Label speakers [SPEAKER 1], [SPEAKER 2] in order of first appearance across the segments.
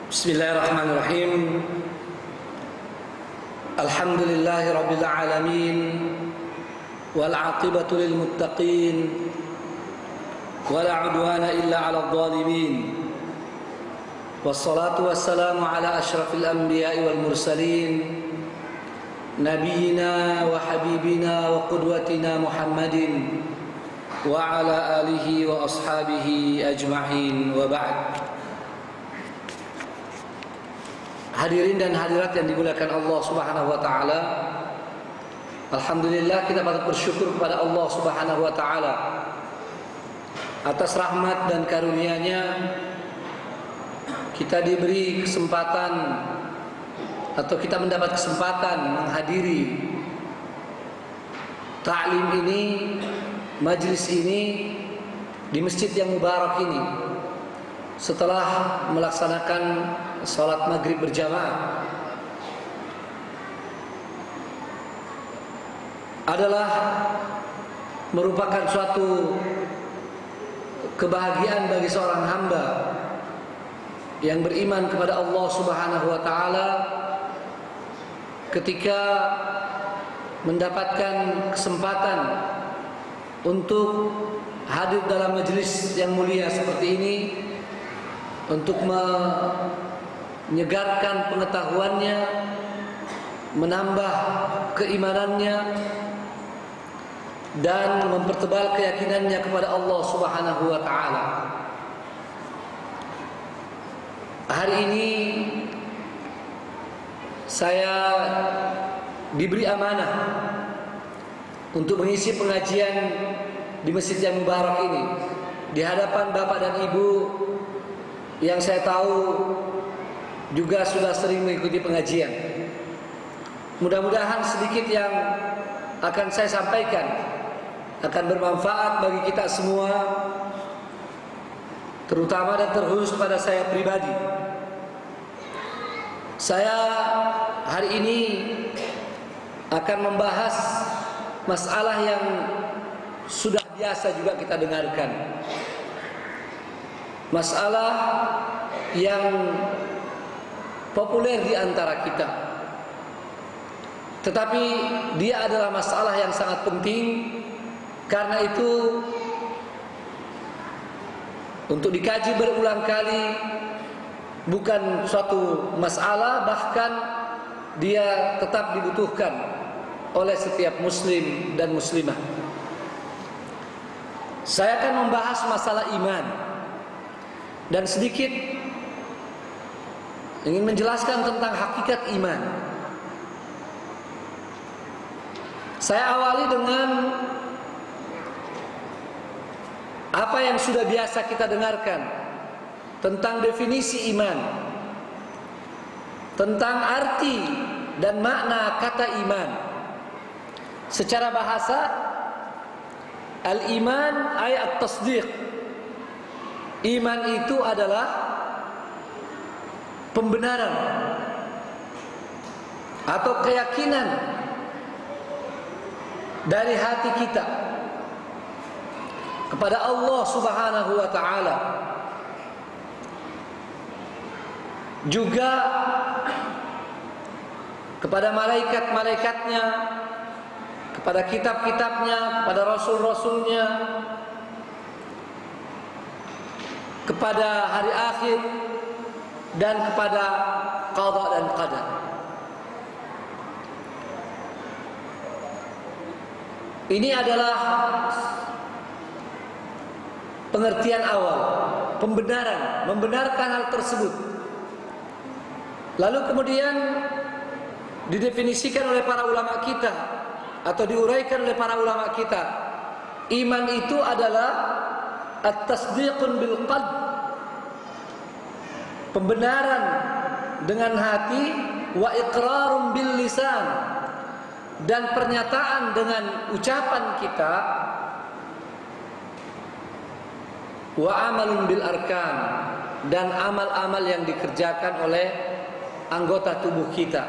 [SPEAKER 1] Bismillahirrahmanirrahim. Alhamdulillahi rabbil alamin wal 'aqibatu lil muttaqin wala 'udwana illa 'alal zalimin. Wassalatu wassalamu ala asyrafil anbiya'i wal mursalin nabiyyina wa habibina wa qudwatina Muhammadin wa ala alihi wa ashabihi ajma'in, wa ba'd. Hadirin dan hadirat yang dimuliakan Allah Subhanahu wa taala. Alhamdulillah, kita patut bersyukur kepada Allah Subhanahu wa taala atas rahmat dan karunia-Nya kita diberi kesempatan atau kita mendapat kesempatan menghadiri ta'lim ini, majlis ini di masjid yang mubarak ini setelah melaksanakan salat maghrib berjamaah. Adalah merupakan suatu kebahagiaan bagi seorang hamba yang beriman kepada Allah Subhanahu wa taala ketika mendapatkan kesempatan untuk hadir dalam majelis yang mulia seperti ini, untuk menyegarkan pengetahuannya, menambah keimanannya, dan mempertebal keyakinannya kepada Allah Subhanahu wa taala. Hari ini saya diberi amanah untuk mengisi pengajian di masjid yang mubarak ini di hadapan Bapak dan Ibu yang saya tahu juga sudah sering mengikuti pengajian. Mudah-mudahan sedikit yang akan saya sampaikan akan bermanfaat bagi kita semua, terutama dan terkhusus pada saya pribadi. Saya hari ini akan membahas masalah yang sudah biasa juga kita dengarkan, masalah yang populer di antara kita, tetapi dia adalah masalah yang sangat penting. Karena itu untuk dikaji berulang kali, bukan suatu masalah, bahkan dia tetap dibutuhkan oleh setiap muslim dan muslimah. Saya akan membahas masalah iman dan sedikit ingin menjelaskan tentang hakikat iman. Saya awali dengan apa yang sudah biasa kita dengarkan tentang definisi iman, tentang arti dan makna kata iman. Secara bahasa, al-iman ay at-tasdiq. Iman itu adalah pembenaran atau keyakinan dari hati kita kepada Allah Subhanahu wa taala, juga kepada malaikat-malaikatnya, kepada kitab-kitabnya, kepada rasul-rasulnya, kepada hari akhir, dan kepada qada dan qadar. Ini adalah pengertian awal, pembenaran, membenarkan hal tersebut. Lalu kemudian didefinisikan oleh para ulama kita atau diuraikan oleh para ulama kita, iman itu adalah at-tasdiqun bil qalb, pembenaran dengan hati, wa iqrarun bil lisan, dan pernyataan dengan ucapan kita, wa amalun bil arkan, dan amal-amal yang dikerjakan oleh anggota tubuh kita.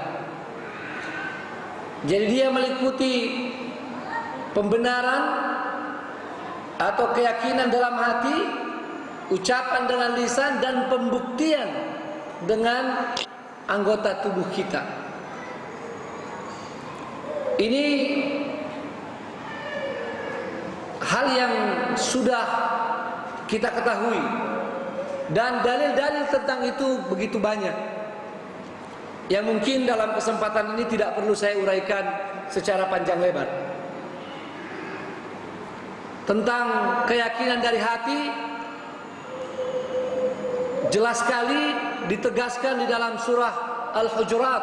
[SPEAKER 1] Jadi dia meliputi pembenaran atau keyakinan dalam hati, ucapan dengan lisan, dan pembuktian dengan anggota tubuh kita. Ini hal yang sudah kita ketahui, dan dalil-dalil tentang itu begitu banyak, yang mungkin dalam kesempatan ini tidak perlu saya uraikan secara panjang lebar. Tentang keyakinan dari hati, jelas sekali ditegaskan di dalam surah Al-Hujurat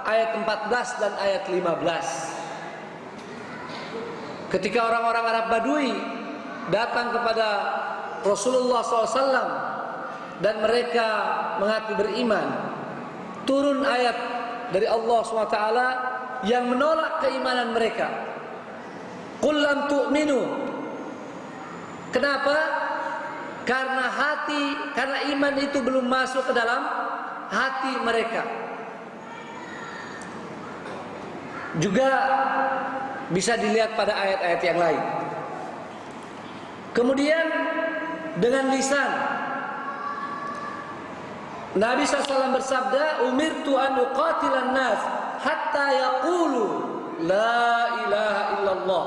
[SPEAKER 1] ayat 14 dan ayat 15. Ketika orang-orang Arab Badui datang kepada Rasulullah SAW dan mereka mengaku beriman, turun ayat dari Allah SWT yang menolak keimanan mereka. Qul lam tu'minu. Kenapa? Karena iman itu belum masuk ke dalam hati mereka. Juga bisa dilihat pada ayat-ayat yang lain. Kemudian dengan lisan, Nabi SAW bersabda, umirtu an uqatilan nas hatta yaqulu la ilaha illallah,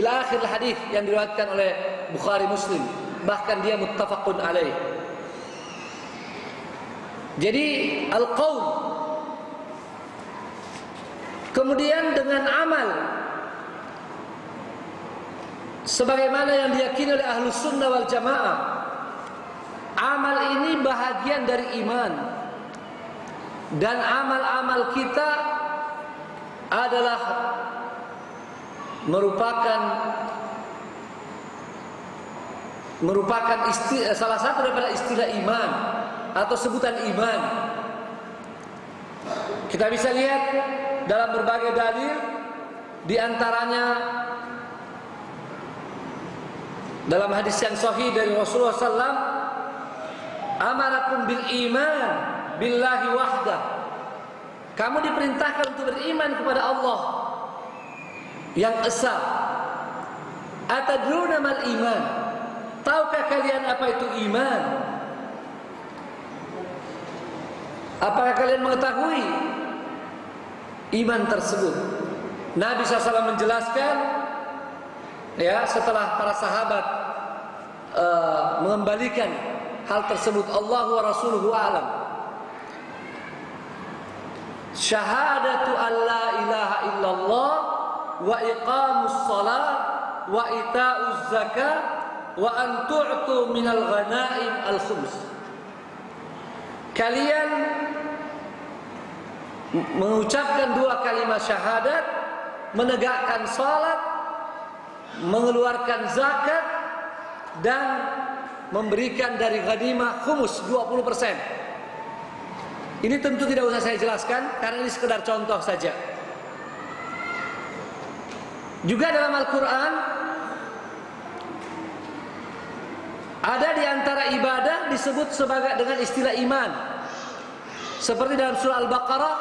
[SPEAKER 1] ila akhir hadis yang diriwayatkan oleh Bukhari Muslim, bahkan dia muttafaqun alaih. Jadi al-qaul, kemudian dengan amal, sebagaimana yang diyakini oleh Ahlus Sunnah wal Jamaah, amal ini bahagian dari iman, dan amal-amal kita adalah merupakan salah satu daripada istilah iman atau sebutan iman. Kita bisa lihat dalam berbagai dalil, di antaranya dalam hadis yang sahih dari Rasulullah SAW, amarakum bil iman billahi wahdah. Kamu diperintahkan untuk beriman kepada Allah yang esa. Atadruna mal iman? Tahukah kalian apa itu iman? Apakah kalian mengetahui iman tersebut? Nabi SAW menjelaskan, ya, setelah para sahabat mengembalikan hal tersebut, Allah wa rasuluhu a'lam. Syahadatu an la ilaha illallah wa iqamus salat wa ita'uz zakat wa an tu'tu minal ghanaim al-khums. Kalian mengucapkan dua kalimat syahadat, menegakkan salat, mengeluarkan zakat, dan memberikan dari ghanimah khumus 20%. Ini tentu tidak usah saya jelaskan karena ini sekedar contoh saja. Juga dalam Al-Quran ada di antara ibadah disebut sebagai dengan istilah iman. Seperti dalam surah Al-Baqarah,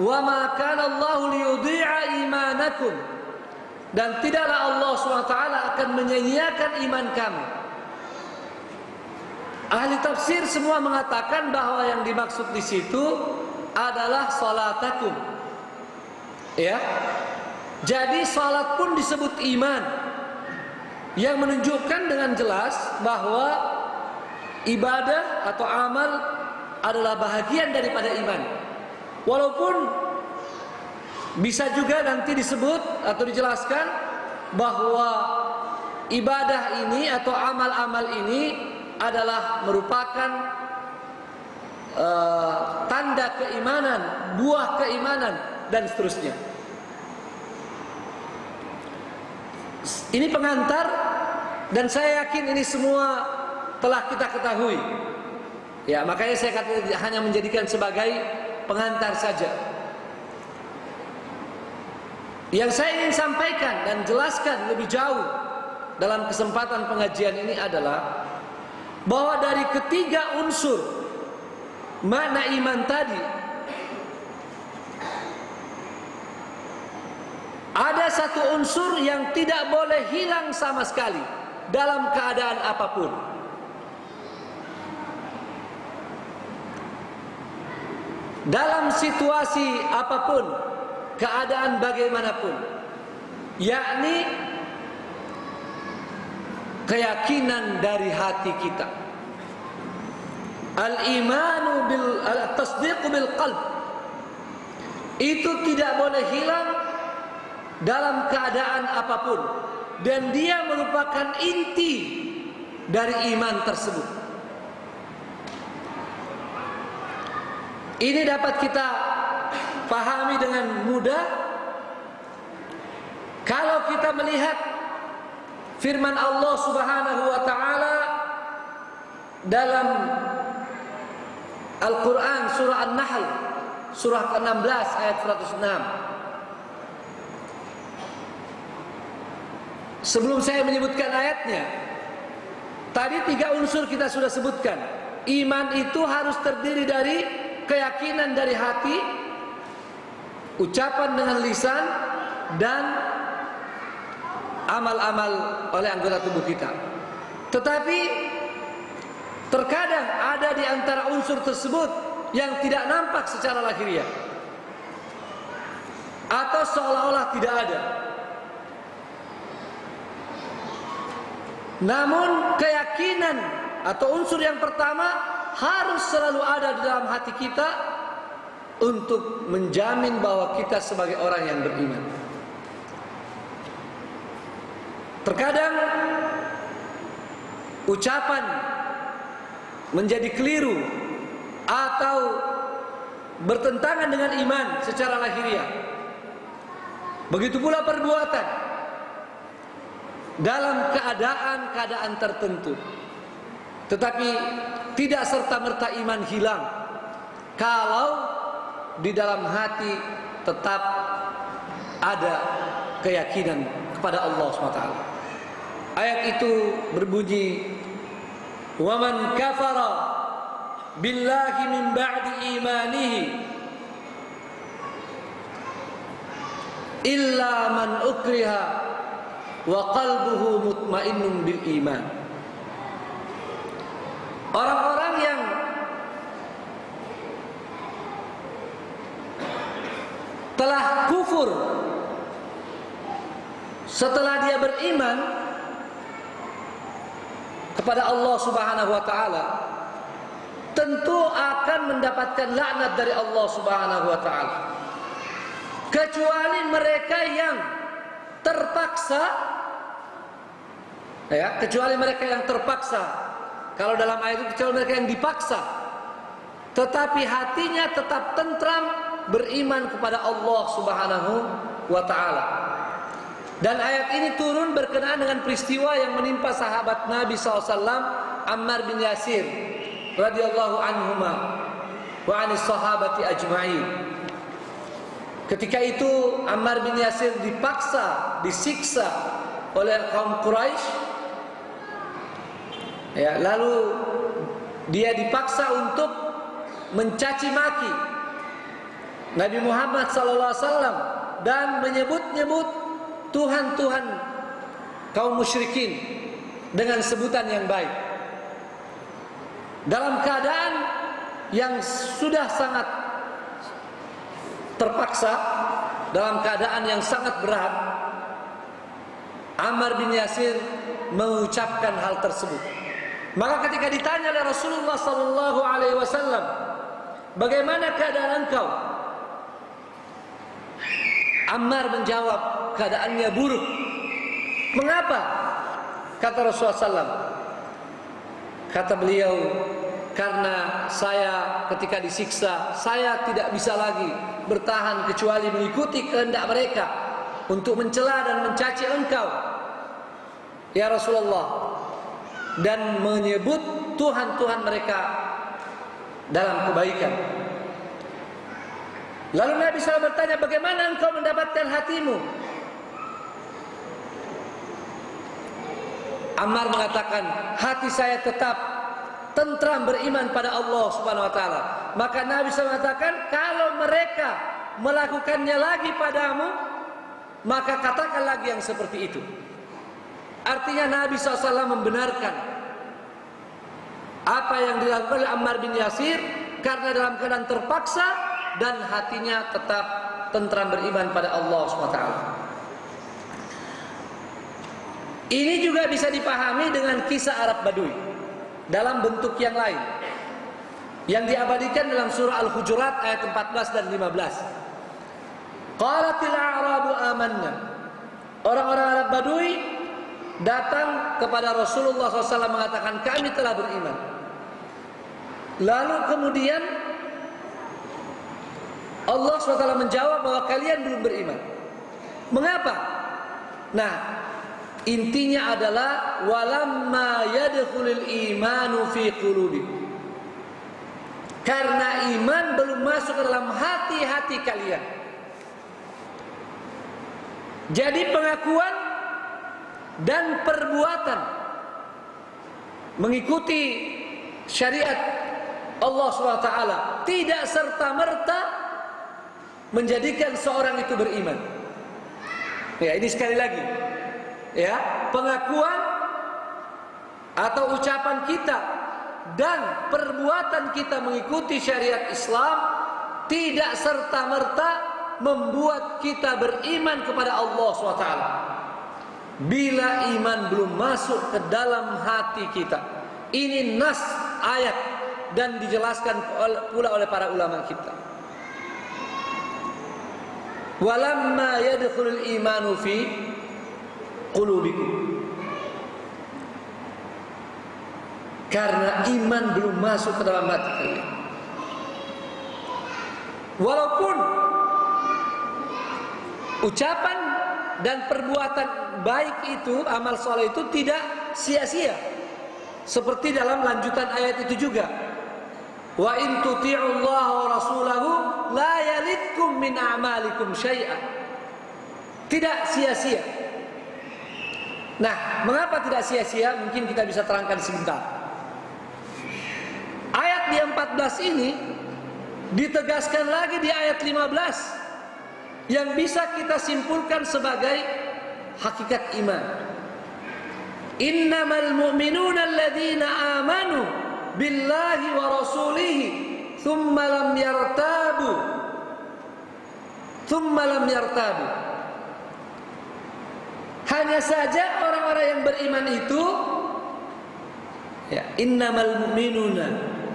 [SPEAKER 1] "Wa ma kana Allahu liyudhi'a imanakum." Dan tidaklah Allah SWT akan menyia-nyiakan iman kamu. Ahli tafsir semua mengatakan bahwa yang dimaksud di situ adalah salatakum. Ya. Jadi salat pun disebut iman, yang menunjukkan dengan jelas bahwa ibadah atau amal adalah bahagian daripada iman. Walaupun bisa juga nanti disebut atau dijelaskan bahwa ibadah ini atau amal-amal ini adalah merupakan tanda keimanan, buah keimanan, dan seterusnya. Ini pengantar, dan saya yakin ini semua telah kita ketahui. Ya, makanya saya kata hanya menjadikan sebagai pengantar saja. Yang saya ingin sampaikan dan jelaskan lebih jauh dalam kesempatan pengajian ini adalah bahwa dari ketiga unsur makna iman tadi, ada satu unsur yang tidak boleh hilang sama sekali dalam keadaan apapun. dalam situasi apapun, keadaan bagaimanapun, yakni keyakinan dari hati kita. Al-imanu al-tasdiqu bil qalb, itu tidak boleh hilang dalam keadaan apapun, dan dia merupakan inti dari iman tersebut. Ini dapat kita pahami dengan mudah kalau kita melihat firman Allah Subhanahu wa taala dalam Al-Quran surah An-Nahl surah ke-16 ayat 106. Sebelum saya menyebutkan ayatnya, tadi 3 unsur kita sudah sebutkan. Iman itu harus terdiri dari keyakinan dari hati, ucapan dengan lisan, dan amal-amal oleh anggota tubuh kita. Tetapi terkadang ada di antara unsur tersebut yang tidak nampak secara lahiriah, atau seolah-olah tidak ada. Namun keyakinan atau unsur yang pertama harus selalu ada di dalam hati kita untuk menjamin bahwa kita sebagai orang yang beriman. Terkadang ucapan menjadi keliru atau bertentangan dengan iman secara lahiriah. Begitu pula perbuatan dalam keadaan-keadaan tertentu. Tetapi tidak serta-merta iman hilang kalau di dalam hati tetap ada keyakinan kepada Allah SWT. Ayat itu berbunyi, "Wa man kafara billahi min ba'di imanihi illa man ukriha wa qalbuhu mutmainnun bil iman." Orang-orang yang telah kufur setelah dia beriman kepada Allah Subhanahu wa taala, tentu akan mendapatkan laknat dari Allah Subhanahu wa taala, kecuali mereka yang terpaksa, ya, kecuali mereka yang terpaksa. Kalau dalam ayat itu kecuali mereka yang dipaksa, tetapi hatinya tetap tentram beriman kepada Allah Subhanahu wa taala. Dan ayat ini turun berkenaan dengan peristiwa yang menimpa sahabat Nabi SAW, Ammar bin Yasir radhiyallahu anhuma wa anis sahabati ajma'in. Ketika itu Ammar bin Yasir dipaksa, disiksa oleh kaum Quraisy. Ya, lalu dia dipaksa untuk mencaci maki Nabi Muhammad SAW dan menyebut-nyebut Tuhan-Tuhan kaum musyrikin dengan sebutan yang baik. Dalam keadaan yang sudah sangat terpaksa, dalam keadaan yang sangat berat, Ammar bin Yasir mengucapkan hal tersebut. Maka ketika ditanya oleh Rasulullah SAW, "Bagaimana keadaan engkau?" Ammar menjawab, "Keadaannya buruk." "Mengapa?" kata Rasulullah SAW. Kata beliau, "Karena saya ketika disiksa, saya tidak bisa lagi bertahan kecuali mengikuti kehendak mereka untuk mencela dan mencaci engkau, ya Rasulullah, dan menyebut Tuhan-Tuhan mereka dalam kebaikan." Lalu Nabi SAW bertanya, "Bagaimana engkau mendapatkan hatimu?" Ammar mengatakan, "Hati saya tetap tentram beriman pada Allah Subhanahu wa taala." Maka Nabi SAW mengatakan, "Kalau mereka melakukannya lagi padamu, maka katakan lagi yang seperti itu." Artinya Nabi SAW membenarkan apa yang dilakukan oleh Ammar bin Yasir, karena dalam keadaan terpaksa dan hatinya tetap tentram beriman pada Allah SWT. Ini juga bisa dipahami dengan kisah Arab Badui dalam bentuk yang lain yang diabadikan dalam surah Al-Hujurat ayat 14 dan 15. Qalatil a'rabu amanna. Orang-orang Arab Badui datang kepada Rasulullah SAW mengatakan kami telah beriman. Lalu kemudian Allah SWT menjawab bahwa kalian belum beriman. Mengapa? Nah, intinya adalah walamma yadkhulul imanu fi qulubikum. Karena iman belum masuk ke dalam hati-hati kalian. Jadi pengakuan dan perbuatan mengikuti syariat Allah SWT tidak serta-merta menjadikan seorang itu beriman. Ya, ini sekali lagi, ya, pengakuan atau ucapan kita dan perbuatan kita mengikuti syariat Islam tidak serta-merta membuat kita beriman kepada Allah SWT. Bila iman belum masuk ke dalam hati kita. Ini nas ayat dan dijelaskan pula oleh para ulama kita. Walamma yadkhulul imanu fi qulubikum. Karena iman belum masuk ke dalam hati kalian. Walaupun ucapan dan perbuatan baik itu, amal soleh itu tidak sia-sia. Seperti dalam lanjutan ayat itu juga. Wa in tuti'ullaha wa rasulahu la yalidkum min a'malikum syai'an. Tidak sia-sia. Nah, mengapa tidak sia-sia? Mungkin kita bisa terangkan sebentar. Ayat di 14 ini ditegaskan lagi di ayat 15 yang bisa kita simpulkan sebagai hakikat iman. Innamal mu'minuna alladzina amanu billahi wa rasulihi thumma lam yartabu. Hanya saja orang-orang yang beriman itu, ya, innamal mu'minuna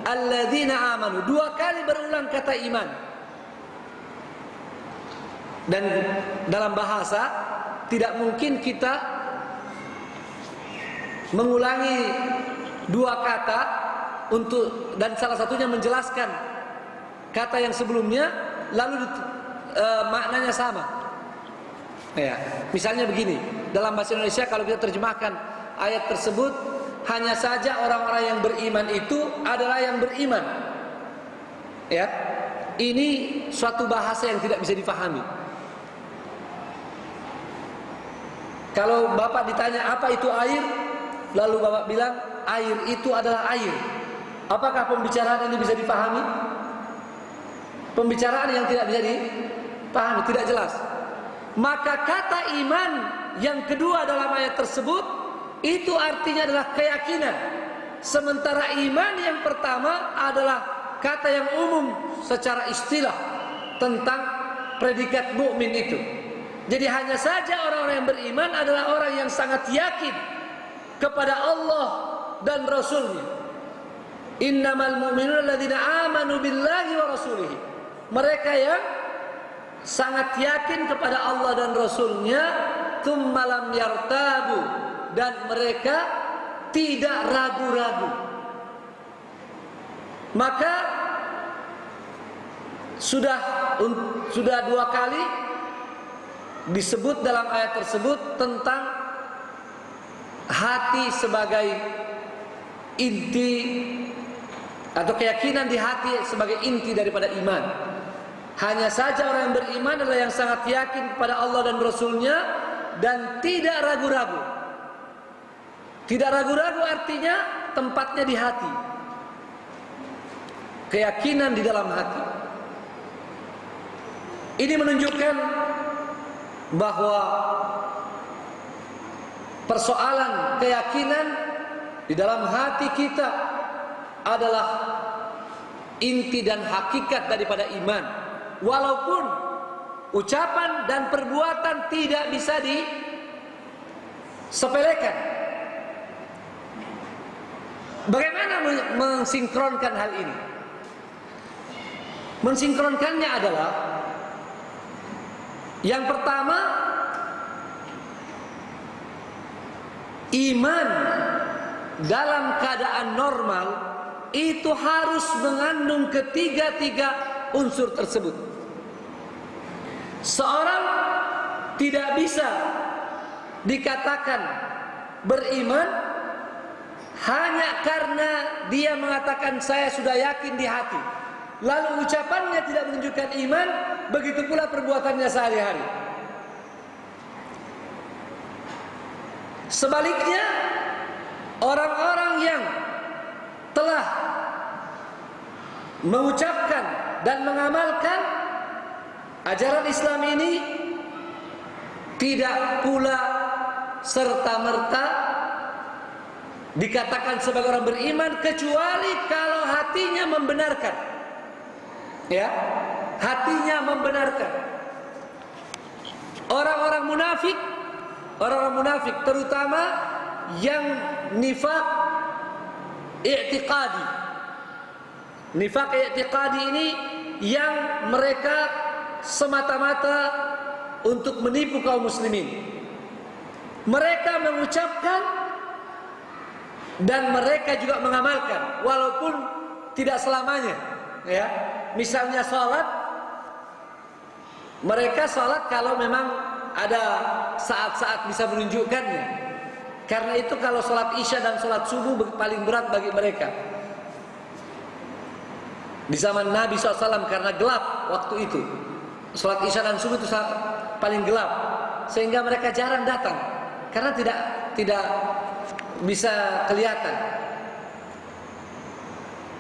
[SPEAKER 1] alladzina amanu. Dua kali berulang kata iman. Dan dalam bahasa tidak mungkin kita mengulangi dua kata untuk dan salah satunya menjelaskan kata yang sebelumnya lalu maknanya sama. Ya, misalnya begini, dalam bahasa Indonesia kalau kita terjemahkan ayat tersebut, hanya saja orang-orang yang beriman itu adalah yang beriman. Ya, ini suatu bahasa yang tidak bisa difahami. Kalau Bapak ditanya apa itu air, lalu Bapak bilang air itu adalah air. Apakah pembicaraan ini bisa dipahami? Pembicaraan yang tidak bisa dipahami, tidak jelas. Maka kata iman yang kedua dalam ayat tersebut itu artinya adalah keyakinan. Sementara iman yang pertama adalah kata yang umum secara istilah tentang predikat mukmin itu. Jadi hanya saja orang-orang yang beriman adalah orang yang sangat yakin kepada Allah dan Rasulnya. Innamal mu'minuna alladzina amanu billahi wa rasulihi. Mereka yang sangat yakin kepada Allah dan Rasulnya, tsumma lam yartabu, dan mereka tidak ragu-ragu. Maka sudah dua kali disebut dalam ayat tersebut tentang hati sebagai inti atau keyakinan di hati sebagai inti daripada iman. Hanya saja orang yang beriman adalah yang sangat yakin kepada Allah dan Rasulnya dan tidak ragu-ragu. Tidak ragu-ragu artinya tempatnya di hati. Keyakinan di dalam hati. Ini menunjukkan bahwa persoalan keyakinan di dalam hati kita adalah inti dan hakikat daripada iman. walaupun ucapan dan perbuatan tidak bisa disepelekan. Bagaimana mensinkronkan hal ini? Mensinkronkannya adalah yang pertama, iman dalam keadaan normal itu harus mengandung ketiga-tiga unsur tersebut. Seorang tidak bisa dikatakan beriman hanya karena dia mengatakan saya sudah yakin di hati, lalu ucapannya tidak menunjukkan iman, begitu pula perbuatannya sehari-hari. Sebaliknya, orang-orang yang telah mengucapkan dan mengamalkan ajaran Islam ini tidak pula serta-merta dikatakan sebagai orang beriman kecuali kalau hatinya membenarkan. Ya, hatinya membenarkan. Orang-orang munafik terutama yang nifaq i'tiqadi. Nifaq i'tiqadi ini yang mereka semata-mata untuk menipu kaum muslimin. Mereka mengucapkan dan mereka juga mengamalkan walaupun tidak selamanya, ya. Misalnya salat, mereka salat kalau memang ada saat-saat bisa menunjukkannya. Karena itu kalau salat Isya dan salat subuh paling berat bagi mereka. Di zaman Nabi SAW karena gelap waktu itu, salat Isya dan subuh itu paling gelap, sehingga mereka jarang datang karena tidak bisa kelihatan.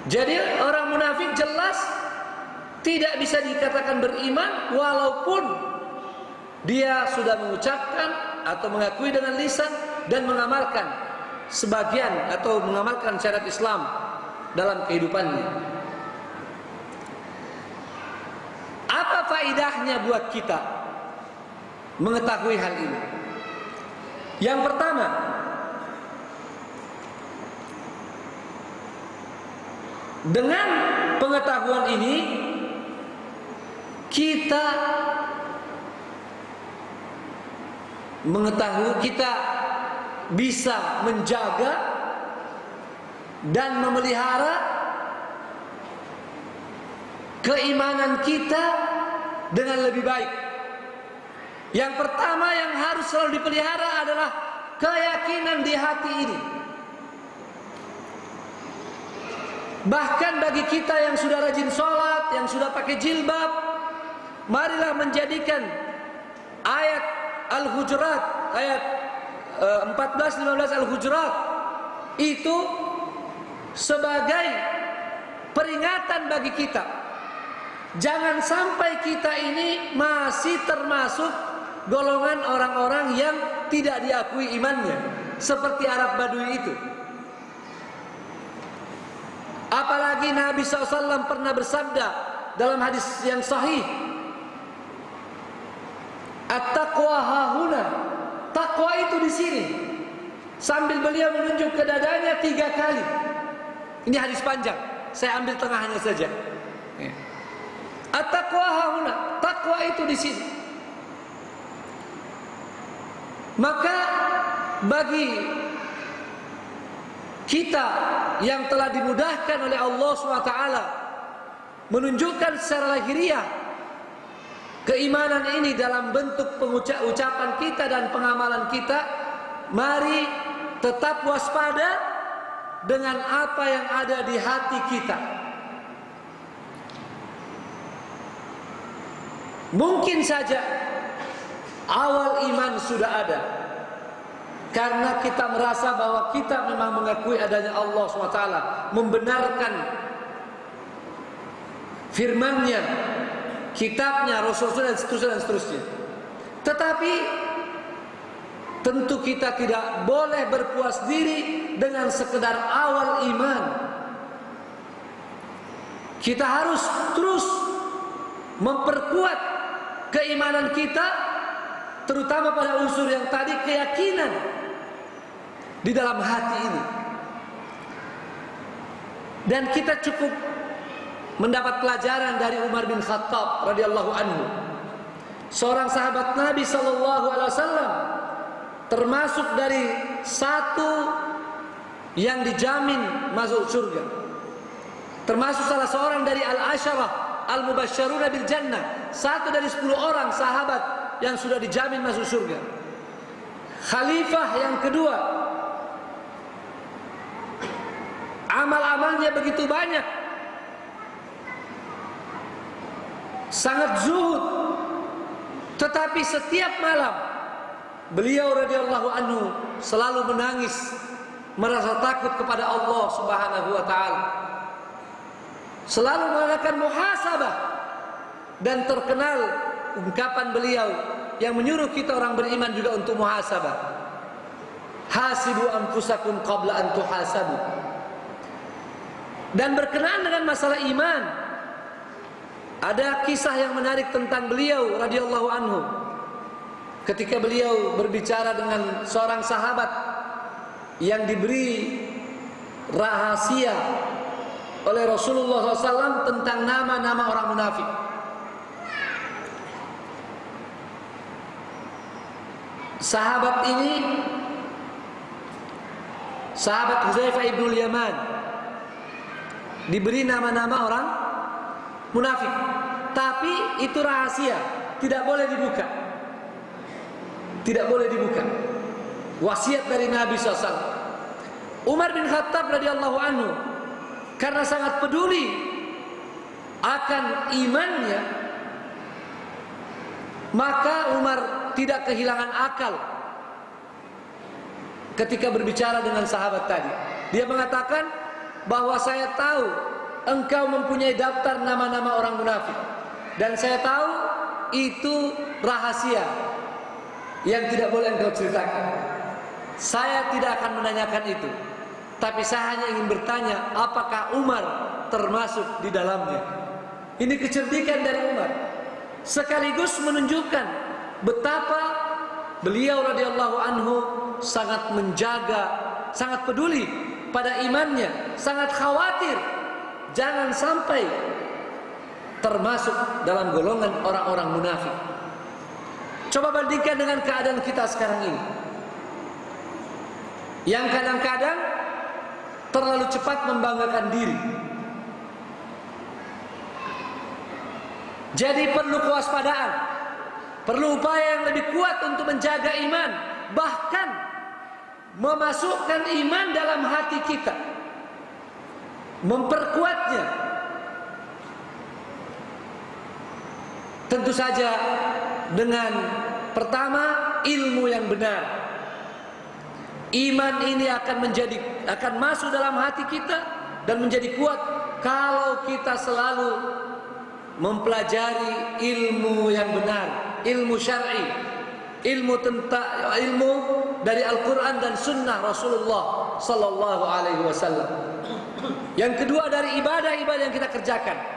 [SPEAKER 1] Jadi orang munafik jelas tidak bisa dikatakan beriman walaupun dia sudah mengucapkan atau mengakui dengan lisan dan mengamalkan sebagian atau mengamalkan syariat Islam dalam kehidupannya. Apa faedahnya buat kita mengetahui hal ini? Yang pertama, dengan pengetahuan ini kita mengetahui, kita bisa menjaga dan memelihara keimanan kita dengan lebih baik. Yang pertama yang harus selalu dipelihara adalah keyakinan di hati ini. Bahkan bagi kita yang sudah rajin sholat, yang sudah pakai jilbab, marilah menjadikan ayat Al-Hujurat, ayat 14-15 Al-Hujurat itu sebagai peringatan bagi kita. Jangan sampai kita ini masih termasuk golongan orang-orang yang tidak diakui imannya, seperti Arab Badui itu. Apalagi Nabi SAW pernah bersabda dalam hadis yang sahih, at-taqwa hahuna, takwa itu di sini. Sambil beliau menunjuk ke dadanya 3 kali. Ini hadis panjang, saya ambil tengahnya saja. At-taqwa hahuna, takwa itu di sini. Maka bagi kita yang telah dimudahkan oleh Allah SWT menunjukkan secara lahiriah keimanan ini dalam bentuk ucapan kita dan pengamalan kita, mari tetap waspada dengan apa yang ada di hati kita. Mungkin saja awal iman sudah ada, karena kita merasa bahwa kita memang mengakui adanya Allah SWT, membenarkan firman-Nya, kitabnya, Rasul-Rasul dan seterusnya. Tetapi tentu kita tidak boleh berpuas diri dengan sekedar awal iman. Kita harus terus memperkuat keimanan kita, terutama pada unsur yang tadi, keyakinan di dalam hati ini. Dan kita cukup mendapat pelajaran dari Umar bin Khattab radhiyallahu anhu, seorang sahabat Nabi sallallahu alaihi wasallam, termasuk dari satu yang dijamin masuk surga, termasuk salah seorang dari al-asyarah al-mubasysyaruna bil jannah, satu dari 10 orang sahabat yang sudah dijamin masuk surga. Khalifah yang kedua, amal-amalnya begitu banyak, sangat zuhud, tetapi setiap malam beliau radhiyallahu anhu selalu menangis, merasa takut kepada Allah Subhanahu wa taala, selalu mengadakan muhasabah. Dan terkenal ungkapan beliau yang menyuruh kita orang beriman juga untuk muhasabah, hasibu anfusakum qabla an tuhasabu. Dan berkenaan dengan masalah iman, ada kisah yang menarik tentang beliau radhiyallahu anhu, ketika beliau berbicara dengan seorang sahabat yang diberi rahasia oleh Rasulullah SAW tentang nama-nama orang munafik. Sahabat ini, sahabat Hudzaifah ibnul Yaman, diberi nama-nama orang munafik, tapi itu rahasia, tidak boleh dibuka, tidak boleh dibuka. Wasiat dari Nabi SAW. Umar bin Khattab radhiyallahu anhu, karena sangat peduli akan imannya, maka Umar tidak kehilangan akal ketika berbicara dengan sahabat tadi. Dia mengatakan bahwa saya tahu engkau mempunyai daftar nama-nama orang munafik, dan saya tahu itu rahasia yang tidak boleh engkau ceritakan. Saya tidak akan menanyakan itu, tapi saya hanya ingin bertanya, apakah Umar termasuk di dalamnya? Ini kecerdikan dari Umar, sekaligus menunjukkan betapa beliau radhiyallahu anhu sangat menjaga, sangat peduli pada imannya, sangat khawatir jangan sampai termasuk dalam golongan orang-orang munafik. Coba bandingkan dengan keadaan kita sekarang ini, yang kadang-kadang terlalu cepat membanggakan diri. Jadi perlu kewaspadaan, perlu upaya yang lebih kuat untuk menjaga iman, bahkan memasukkan iman dalam hati kita, memperkuatnya. Tentu saja dengan pertama, ilmu yang benar. Iman ini akan masuk dalam hati kita dan menjadi kuat kalau kita selalu mempelajari ilmu yang benar, ilmu syar'i, ilmu dari Al-Quran dan Sunnah Rasulullah Sallallahu Alaihi Wasallam. Yang kedua, dari ibadah-ibadah yang kita kerjakan.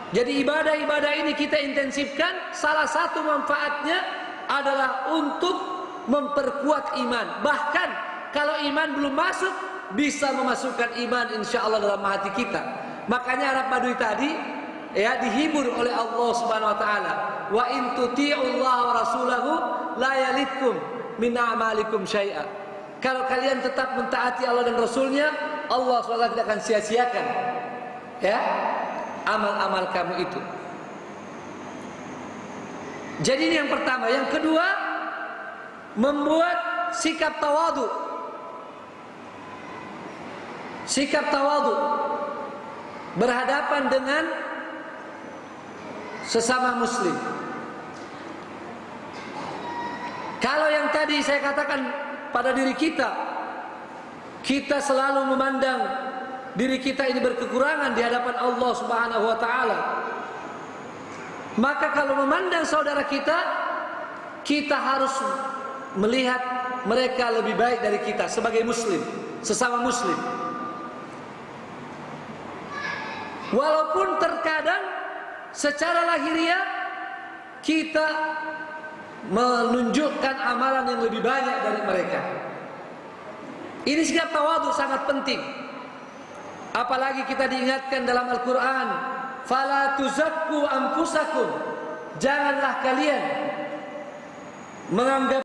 [SPEAKER 1] Jadi ibadah-ibadah ini kita intensifkan. Salah satu manfaatnya adalah untuk memperkuat iman. Bahkan kalau iman belum masuk, bisa memasukkan iman insya Allah dalam hati kita. Makanya Arab Badui tadi dihibur oleh Allah Subhanahu wa taala, wa in tuti'ullaha wa rasulahu la yalitkum min a'malikum syai'a. Kalau kalian tetap mentaati Allah dan Rasulnya, Allah SWT tidak akan sia-siakan amal-amal kamu itu. Jadi ini yang pertama. Yang kedua, membuat sikap tawadu. Sikap tawadu berhadapan dengan sesama muslim. Kalau yang tadi saya katakan pada diri kita, kita selalu memandang diri kita ini berkekurangan di hadapan Allah Subhanahu wa taala. Maka kalau memandang saudara kita, kita harus melihat mereka lebih baik dari kita sebagai muslim, sesama muslim. Walaupun terkadang secara lahiriah kita menunjukkan amalan yang lebih banyak dari mereka. Ini sikap tawadhu sangat penting. Apalagi kita diingatkan dalam Al-Quran, fala tuzakku anfusakum, janganlah kalian menganggap